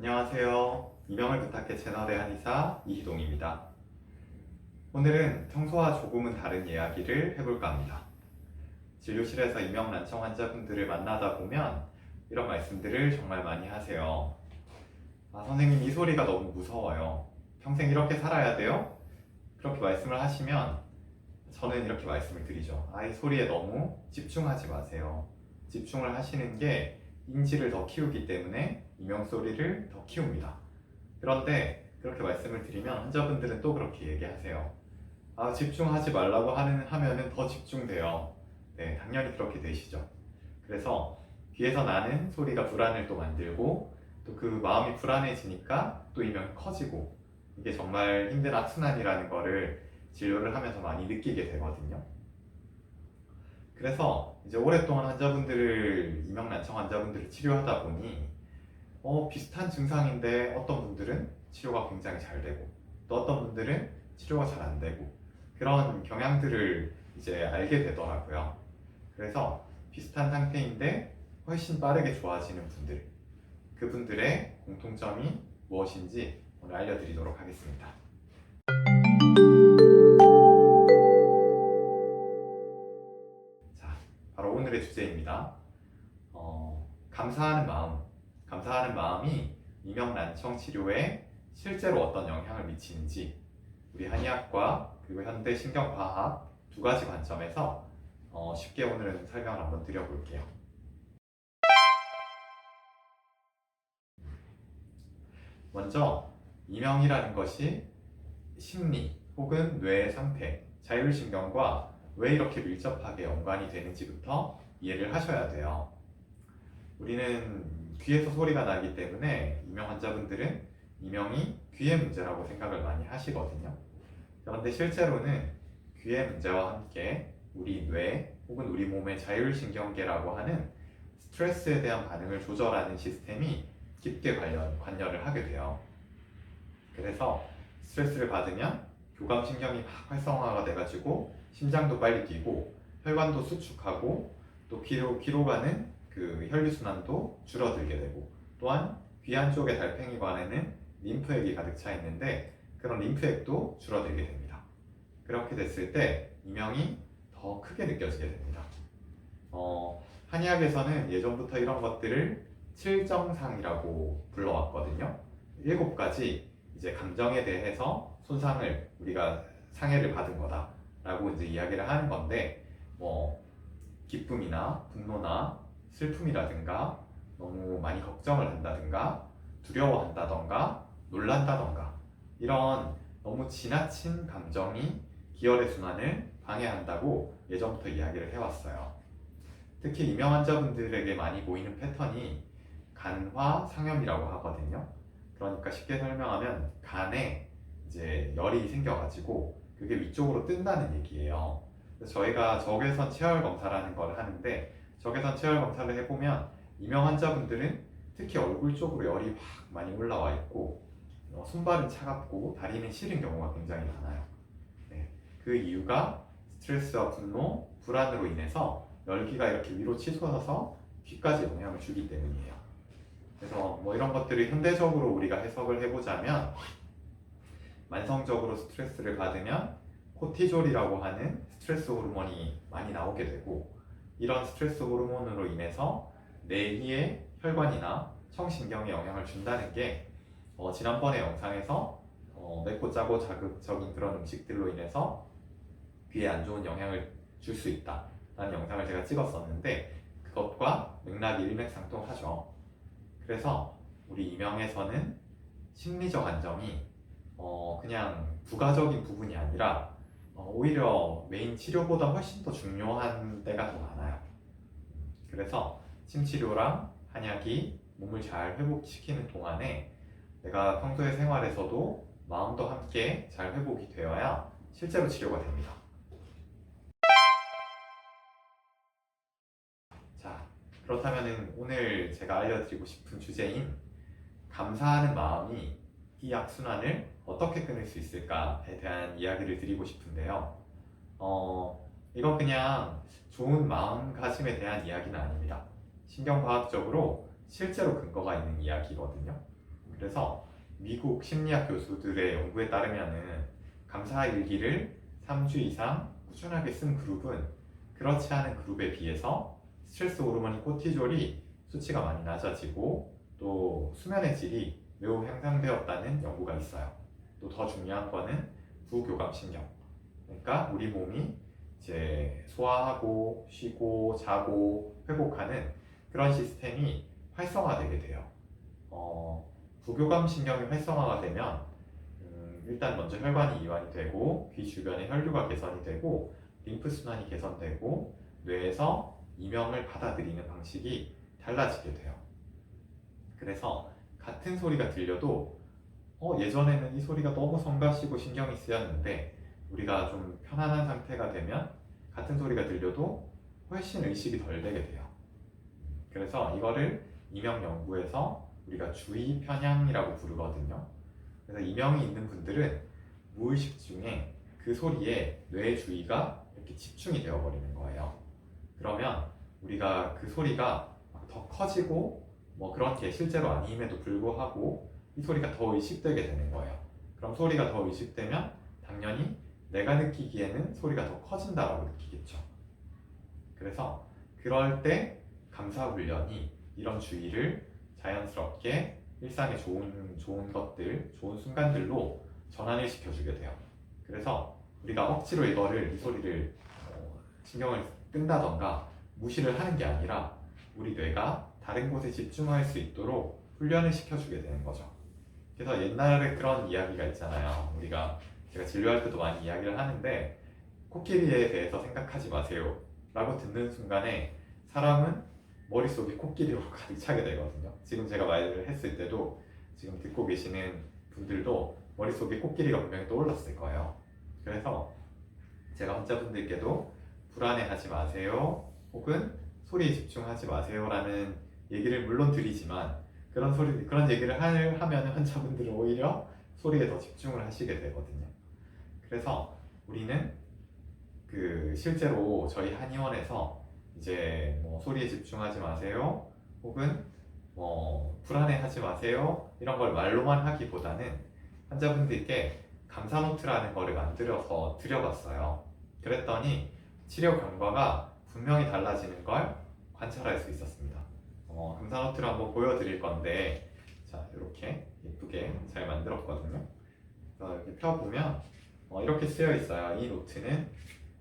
안녕하세요. 이명을 부탁해 채널의 한의사 이희동입니다. 오늘은 평소와 조금은 다른 이야기를 해볼까 합니다. 진료실에서 이명난청 환자분들을 만나다 보면 이런 말씀들을 정말 많이 하세요. 선생님, 이 소리가 너무 무서워요. 평생 이렇게 살아야 돼요? 그렇게 말씀을 하시면 저는 이렇게 말씀을 드리죠. 이 소리에 너무 집중하지 마세요. 집중을 하시는 게 인지를 더 키우기 때문에 이명소리를 더 키웁니다. 그런데 그렇게 말씀을 드리면 환자분들은 또 그렇게 얘기하세요. 집중하지 말라고 하면은 더 집중돼요. 네, 당연히 그렇게 되시죠. 그래서 귀에서 나는 소리가 불안을 또 만들고 또 그 마음이 불안해지니까 또 이명이 커지고 이게 정말 힘든 악순환이라는 거를 진료를 하면서 많이 느끼게 되거든요. 그래서 이제 오랫동안 이명난청 환자분들을 치료하다 보니 비슷한 증상인데 어떤 분들은 치료가 굉장히 잘 되고 또 어떤 분들은 치료가 잘 안 되고 그런 경향들을 이제 알게 되더라고요. 그래서 비슷한 상태인데 훨씬 빠르게 좋아지는 분들, 그분들의 공통점이 무엇인지 오늘 알려드리도록 하겠습니다. 자, 바로 오늘의 주제입니다. 감사하는 마음이 이명난청 치료에 실제로 어떤 영향을 미치는지 우리 한의학과 그리고 현대 신경과학 두 가지 관점에서 쉽게 오늘은 설명을 한번 드려볼게요. 먼저 이명이라는 것이 심리 혹은 뇌의 상태, 자율신경과 왜 이렇게 밀접하게 연관이 되는지부터 이해를 하셔야 돼요. 우리는 귀에서 소리가 나기 때문에 이명 환자분들은 이명이 귀의 문제라고 생각을 많이 하시거든요. 그런데 실제로는 귀의 문제와 함께 우리 뇌 혹은 우리 몸의 자율신경계라고 하는 스트레스에 대한 반응을 조절하는 시스템이 깊게 관여를 하게 돼요. 그래서 스트레스를 받으면 교감신경이 막 활성화가 돼가지고 심장도 빨리 뛰고 혈관도 수축하고 또 귀로 가는 그 혈류순환도 줄어들게 되고 또한 귀 안쪽의 달팽이관에는 림프액이 가득 차 있는데 그런 림프액도 줄어들게 됩니다. 그렇게 됐을 때 이명이 더 크게 느껴지게 됩니다. 한의학에서는 예전부터 이런 것들을 칠정상이라고 불러왔거든요. 7가지 이제 감정에 대해서 손상을 우리가 상해를 받은 거다라고 이제 이야기를 하는 건데 기쁨이나 분노나 슬픔이라든가 너무 많이 걱정을 한다든가 두려워한다던가 놀란다던가 이런 너무 지나친 감정이 기혈의 순환을 방해한다고 예전부터 이야기를 해왔어요. 특히 이명 환자분들에게 많이 보이는 패턴이 간화상염이라고 하거든요. 그러니까 쉽게 설명하면 간에 이제 열이 생겨가지고 그게 위쪽으로 뜬다는 얘기예요. 그래서 저희가 적외선 체열 검사라는 걸 하는데 적외선 체열 검사를 해보면 이명 환자분들은 특히 얼굴 쪽으로 열이 확 많이 올라와 있고 손발은 차갑고 다리는 시린 경우가 굉장히 많아요. 네, 그 이유가 스트레스와 분노, 불안으로 인해서 열기가 이렇게 위로 치솟아서 귀까지 영향을 주기 때문이에요. 그래서 이런 것들을 현대적으로 우리가 해석을 해보자면 만성적으로 스트레스를 받으면 코티졸이라고 하는 스트레스 호르몬이 많이 나오게 되고 이런 스트레스 호르몬으로 인해서 뇌의 혈관이나 청신경에 영향을 준다는 게 지난번에 영상에서 맵고 짜고 자극적인 그런 음식들로 인해서 귀에 안 좋은 영향을 줄 수 있다라는 영상을 제가 찍었었는데 그것과 맥락이 일맥상통하죠. 그래서 우리 이명에서는 심리적 안정이 그냥 부가적인 부분이 아니라 오히려 메인 치료보다 훨씬 더 중요한 때가 더 많아요. 그래서 침치료랑 한약이 몸을 잘 회복시키는 동안에 내가 평소의 생활에서도 마음도 함께 잘 회복이 되어야 실제로 치료가 됩니다. 자, 그렇다면 오늘 제가 알려드리고 싶은 주제인 감사하는 마음이 이 악순환을 어떻게 끊을 수 있을까에 대한 이야기를 드리고 싶은데요. 이건 그냥 좋은 마음가짐에 대한 이야기는 아닙니다. 신경과학적으로 실제로 근거가 있는 이야기거든요. 그래서 미국 심리학 교수들의 연구에 따르면은 감사 일기를 3주 이상 꾸준하게 쓴 그룹은 그렇지 않은 그룹에 비해서 스트레스 호르몬인 코티졸이 수치가 많이 낮아지고 또 수면의 질이 매우 향상되었다는 연구가 있어요. 또 더 중요한 거는 부교감신경. 그러니까 우리 몸이 이제 소화하고 쉬고 자고 회복하는 그런 시스템이 활성화되게 돼요. 부교감 신경이 활성화가 되면 일단 먼저 혈관이 이완이 되고 귀 주변의 혈류가 개선이 되고 림프 순환이 개선되고 뇌에서 이명을 받아들이는 방식이 달라지게 돼요. 그래서 같은 소리가 들려도 예전에는 이 소리가 너무 성가시고 신경이 쓰였는데 우리가 좀 편안한 상태가 되면 같은 소리가 들려도 훨씬 의식이 덜 되게 돼요. 그래서 이거를 이명 연구에서 우리가 주의 편향이라고 부르거든요. 그래서 이명이 있는 분들은 무의식 중에 그 소리에 뇌의 주의가 이렇게 집중이 되어버리는 거예요. 그러면 우리가 그 소리가 더 커지고 뭐 그런 게 실제로 아님에도 불구하고 이 소리가 더 의식되게 되는 거예요. 그럼 소리가 더 의식되면 당연히 내가 느끼기에는 소리가 더 커진다라고 느끼겠죠. 그래서 그럴 때 감사 훈련이 이런 주의를 자연스럽게 일상의 좋은 것들, 좋은 순간들로 전환을 시켜주게 돼요. 그래서 우리가 억지로 이 소리를 신경을 끈다던가 무시를 하는 게 아니라 우리 뇌가 다른 곳에 집중할 수 있도록 훈련을 시켜주게 되는 거죠. 그래서 옛날에 그런 이야기가 있잖아요. 제가 진료할 때도 많이 이야기를 하는데 코끼리에 대해서 생각하지 마세요 라고 듣는 순간에 사람은 머릿속에 코끼리로 가득 차게 되거든요. 지금 제가 말을 했을 때도 지금 듣고 계시는 분들도 머릿속에 코끼리가 분명히 떠올랐을 거예요. 그래서 제가 환자분들께도 불안해하지 마세요 혹은 소리에 집중하지 마세요 라는 얘기를 물론 드리지만 그런 얘기를 하면 환자분들은 오히려 소리에 더 집중을 하시게 되거든요. 그래서 우리는 실제로 저희 한의원에서 이제 뭐 소리에 집중하지 마세요 혹은 뭐 불안해하지 마세요 이런 걸 말로만 하기보다는 환자분들께 감사 노트라는 거를 만들어서 드려봤어요. 그랬더니 치료 결과가 분명히 달라지는 걸 관찰할 수 있었습니다. 감사 노트를 한번 보여드릴 건데 자 이렇게 예쁘게 잘 만들었거든요. 그래서 이렇게 펴보면 이렇게 쓰여 있어요. 이 노트는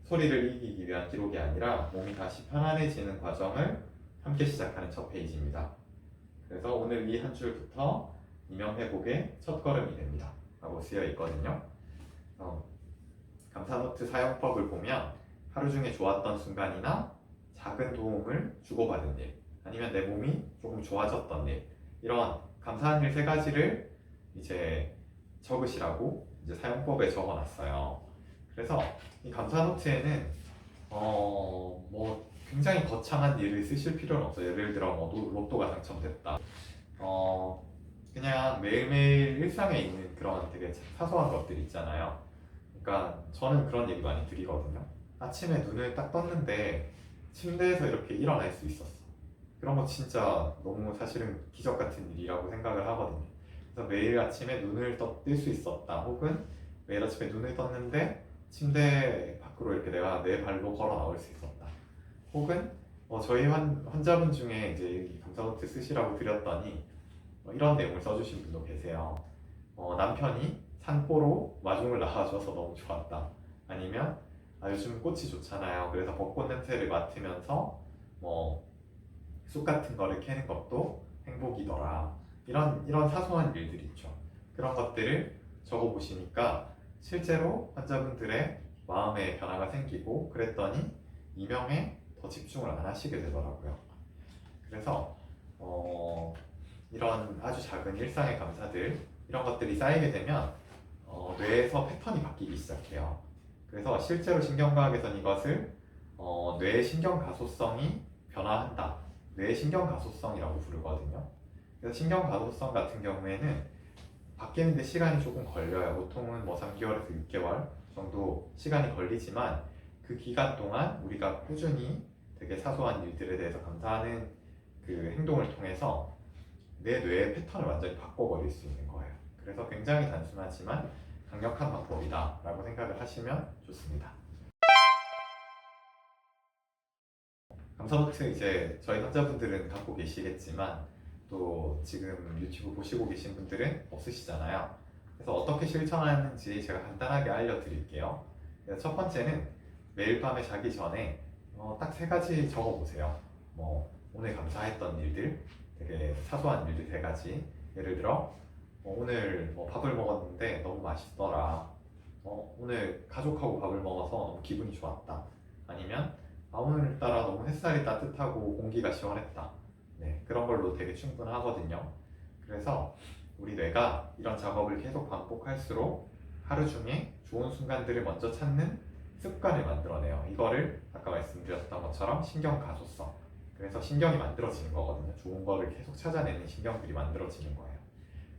소리를 이기기 위한 기록이 아니라 몸이 다시 편안해지는 과정을 함께 시작하는 첫 페이지입니다. 그래서 오늘 이 한 줄부터 이명 회복의 첫 걸음이 됩니다 라고 쓰여 있거든요. 감사노트 사용법을 보면 하루 중에 좋았던 순간이나 작은 도움을 주고받은 일 아니면 내 몸이 조금 좋아졌던 일 이런 감사한 일 3가지를 이제 적으시라고 이제 사용법에 적어놨어요. 그래서 이 감사 노트에는 뭐 굉장히 거창한 일을 쓰실 필요는 없어요. 예를 들어 뭐 로또가 당첨됐다. 그냥 매일매일 일상에 있는 그런 되게 사소한 것들 있잖아요. 그러니까 저는 그런 얘기 많이 드리거든요. 아침에 눈을 딱 떴는데 침대에서 이렇게 일어날 수 있었어. 그런 거 진짜 너무 사실은 기적 같은 일이라고 생각을 하거든요. 그래서 매일 아침에 눈을 뜰 수 있었다. 혹은 매일 아침에 눈을 떴는데 침대 밖으로 이렇게 내가 내 발로 걸어 나올 수 있었다. 혹은 저희 환자분 중에 이제 이 감사노트 쓰시라고 드렸더니 이런 내용을 써주신 분도 계세요. 남편이 산보로 마중을 나와줘서 너무 좋았다. 아니면 요즘 꽃이 좋잖아요. 그래서 벚꽃 냄새를 맡으면서 쑥 같은 거를 캐는 것도 행복이더라. 이런 사소한 일들이 있죠. 그런 것들을 적어보시니까 실제로 환자분들의 마음의 변화가 생기고 그랬더니 이명에 더 집중을 안 하시게 되더라고요. 그래서 이런 아주 작은 일상의 감사들 이런 것들이 쌓이게 되면 뇌에서 패턴이 바뀌기 시작해요. 그래서 실제로 신경과학에서는 이것을 뇌의 신경가소성이 변화한다. 뇌의 신경가소성이라고 부르거든요. 그래서 신경가소성 같은 경우에는 바뀌는데 시간이 조금 걸려요. 보통은 3개월에서 6개월 정도 시간이 걸리지만 그 기간 동안 우리가 꾸준히 되게 사소한 일들에 대해서 감사하는 그 행동을 통해서 내 뇌의 패턴을 완전히 바꿔버릴 수 있는 거예요. 그래서 굉장히 단순하지만 강력한 방법이다 라고 생각을 하시면 좋습니다. 감사노트 이제 저희 환자분들은 갖고 계시겠지만 또 지금 유튜브 보시고 계신 분들은 없으시잖아요. 그래서 어떻게 실천하는지 제가 간단하게 알려드릴게요. 그래서 첫 번째는 매일 밤에 자기 전에 딱 3가지 적어보세요. 뭐 오늘 감사했던 일들, 되게 사소한 일들 3가지. 예를 들어 오늘 밥을 먹었는데 너무 맛있더라. 오늘 가족하고 밥을 먹어서 너무 기분이 좋았다. 아니면 오늘따라 너무 햇살이 따뜻하고 공기가 시원했다. 네, 그런 걸로 되게 충분하거든요. 그래서 우리 뇌가 이런 작업을 계속 반복할수록 하루 중에 좋은 순간들을 먼저 찾는 습관을 만들어내요. 이거를 아까 말씀드렸던 것처럼 신경 가소성. 그래서 신경이 만들어지는 거거든요. 좋은 거를 계속 찾아내는 신경들이 만들어지는 거예요.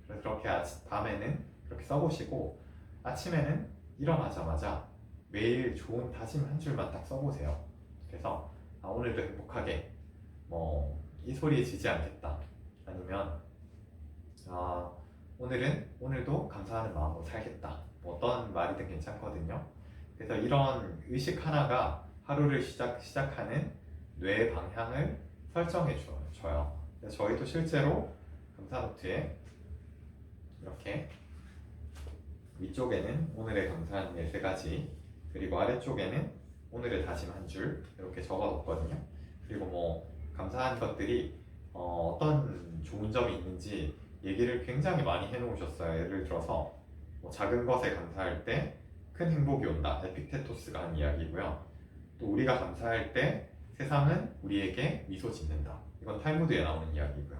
그래서 그렇게 밤에는 그렇게 써보시고 아침에는 일어나자마자 매일 좋은 다짐 한 줄만 딱 써보세요. 그래서 오늘도 행복하게 이 소리에 지지 않겠다. 아니면 오늘도 감사하는 마음으로 살겠다. 어떤 말이든 괜찮거든요. 그래서 이런 의식 하나가 하루를 시작하는 뇌의 방향을 설정해 줘요. 그래서 저희도 실제로 감사노트에 이렇게 위쪽에는 오늘의 감사한 일 3가지, 그리고 아래쪽에는 오늘의 다짐 한 줄 이렇게 적어뒀거든요. 그리고 감사한 것들이 어떤 좋은 점이 있는지 얘기를 굉장히 많이 해놓으셨어요. 예를 들어서 작은 것에 감사할 때 큰 행복이 온다. 에픽테토스가 한 이야기고요. 또 우리가 감사할 때 세상은 우리에게 미소 짓는다. 이건 탈무드에 나오는 이야기고요.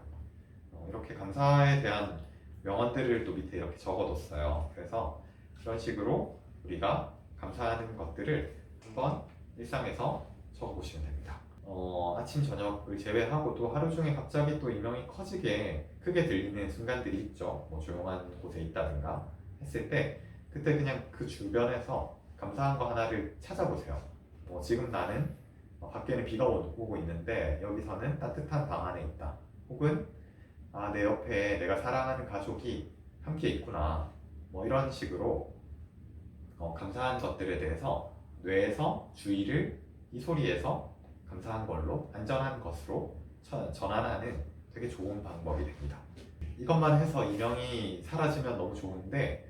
이렇게 감사에 대한 명언들을 또 밑에 이렇게 적어뒀어요. 그래서 이런 식으로 우리가 감사하는 것들을 한번 일상에서 적어보시면 됩니다. 아침 저녁을 제외하고도 하루 중에 갑자기 또 이명이 크게 들리는 순간들이 있죠. 조용한 곳에 있다든가 했을 때 그때 그냥 그 주변에서 감사한 거 하나를 찾아보세요. 지금 나는 밖에는 비가 오고 있는데 여기서는 따뜻한 방 안에 있다. 혹은 내 옆에 내가 사랑하는 가족이 함께 있구나. 이런 식으로 감사한 것들에 대해서 뇌에서 주의를 이 소리에서 감사한 걸로, 안전한 것으로 전환하는 되게 좋은 방법이 됩니다. 이것만 해서 이명이 사라지면 너무 좋은데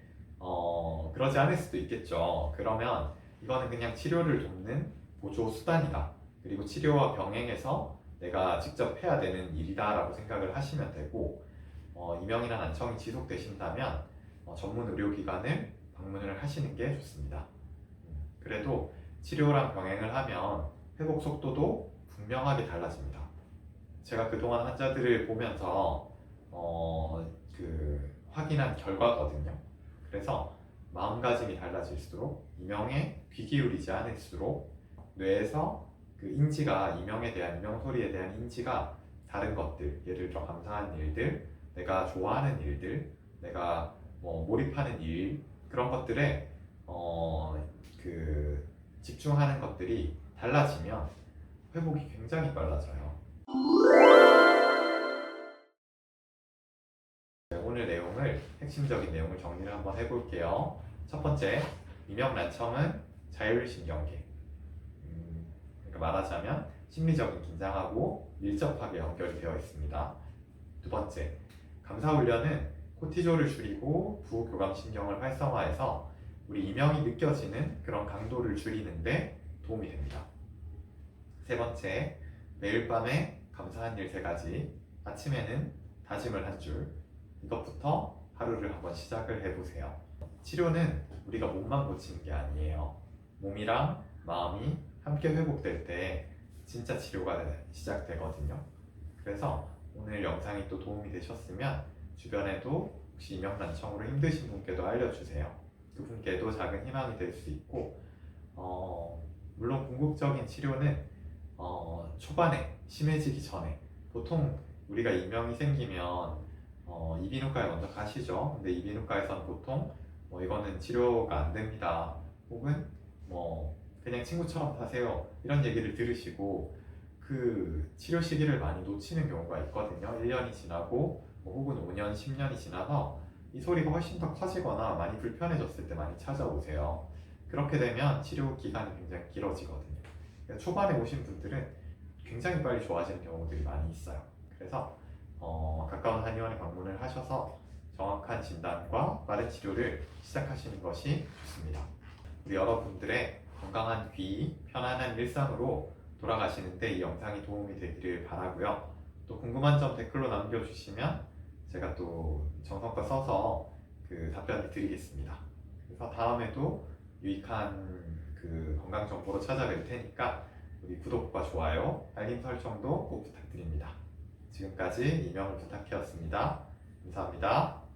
그러지 않을 수도 있겠죠. 그러면 이거는 그냥 치료를 돕는 보조 수단이다. 그리고 치료와 병행해서 내가 직접 해야 되는 일이다 라고 생각을 하시면 되고, 이명이나 난청이 지속되신다면 전문 의료기관을 방문을 하시는 게 좋습니다. 그래도 치료랑 병행을 하면 회복 속도도 분명하게 달라집니다. 제가 그동안 환자들을 보면서 확인한 결과거든요. 그래서 마음가짐이 달라질수록 이명에 귀 기울이지 않을수록 뇌에서 그 인지가 이명에 대한 이명 소리에 대한 인지가 다른 것들, 예를 들어 감사한 일들, 내가 좋아하는 일들, 내가 몰입하는 일, 그런 것들에 집중하는 것들이 달라지면 회복이 굉장히 빨라져요. 오늘 내용을, 핵심적인 내용을 정리를 한번 해볼게요. 첫 번째, 이명난청은 자율신경계. 그러니까 말하자면 심리적인 긴장하고 밀접하게 연결이 되어 있습니다. 두 번째, 감사훈련은 코티졸을 줄이고 부교감신경을 활성화해서 우리 이명이 느껴지는 그런 강도를 줄이는데 도움이 됩니다. 세 번째, 매일 밤에 감사한 일 3가지, 아침에는 다짐을 한 줄, 이것부터 하루를 한번 시작을 해보세요. 치료는 우리가 몸만 고치는 게 아니에요. 몸이랑 마음이 함께 회복될 때 진짜 치료가 시작되거든요. 그래서 오늘 영상이 또 도움이 되셨으면 주변에도 혹시 이명난청으로 힘드신 분께도 알려주세요. 그분께도 작은 희망이 될 수 있고, 물론 궁극적인 치료는 초반에 심해지기 전에, 보통 우리가 이명이 생기면 이비인후과에 먼저 가시죠. 근데 이비인후과에서는 보통 이거는 치료가 안 됩니다. 혹은 그냥 친구처럼 사세요. 이런 얘기를 들으시고 그 치료 시기를 많이 놓치는 경우가 있거든요. 1년이 지나고 혹은 5년, 10년이 지나서 이 소리가 훨씬 더 커지거나 많이 불편해졌을 때 많이 찾아오세요. 그렇게 되면 치료 기간이 굉장히 길어지거든요. 그러니까 초반에 오신 분들은 굉장히 빨리 좋아지는 경우들이 많이 있어요. 그래서 가까운 한의원에 방문을 하셔서 정확한 진단과 빠른 치료를 시작하시는 것이 좋습니다. 우리 여러분들의 건강한 귀, 편안한 일상으로 돌아가시는데 이 영상이 도움이 되기를 바라고요. 또 궁금한 점 댓글로 남겨주시면 제가 또 정성껏 써서 그 답변을 드리겠습니다. 그래서 다음에도 유익한 그 건강 정보로 찾아뵐 테니까 우리 구독과 좋아요, 알림 설정도 꼭 부탁드립니다. 지금까지 이명을 부탁해였습니다. 감사합니다.